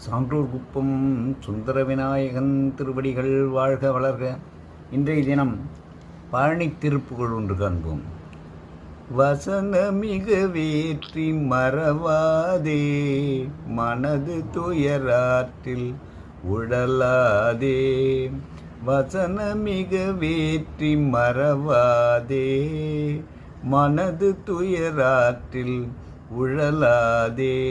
சான்றோர் குப்பம் சுந்தர விநாயகன் திருவடிகள் வாழ்க வளர்க. இன்றைய தினம் பழனி திருப்புகழ் ஒன்று காண்போம். வசனமிக வேற்றி மறவாதே, மனது துயராற்றில் உழலாதே. வசனமிக வேற்றி மறவாதே, மனது துயராற்றில் உழலாதே.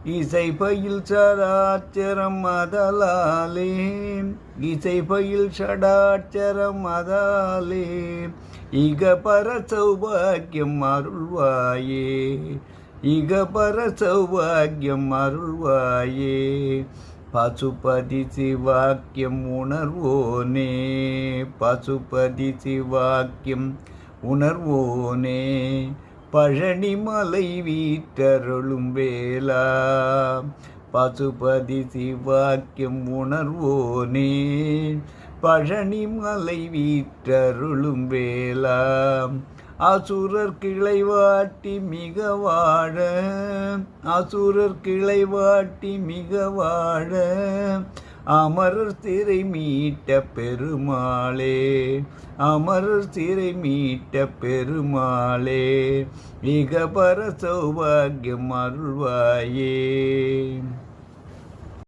இசைபயில் சடாட்சரம் அதலாலே, இசைபயில் சடாட்சரம் அதாலே. இகபர சௌபாகியம் அருள்வாயே, இகபர சௌபாகியம் அருள்வாயே. பசுபதி சிவாக்கியம் உணர்வோனே, பசுபதி சிவாக்கியம் உணர்வோனே. பழனி மலை வீற்றருளும் வேளா, பசுபதி சிவாக்கியம் உணர்வோனே. பழனி மலை வீற்றருளும் வேளா. அசுரர் கிளை வாட்டி மிக வாழ, அசுரர் கிளை வாட்டி மிக வாழ. அமரர் சிறை மீட்ட பெருமாளே, அமரர் சிறை மீட்ட பெருமாளே. இகபர சௌபாகியம் அருள்வாயே.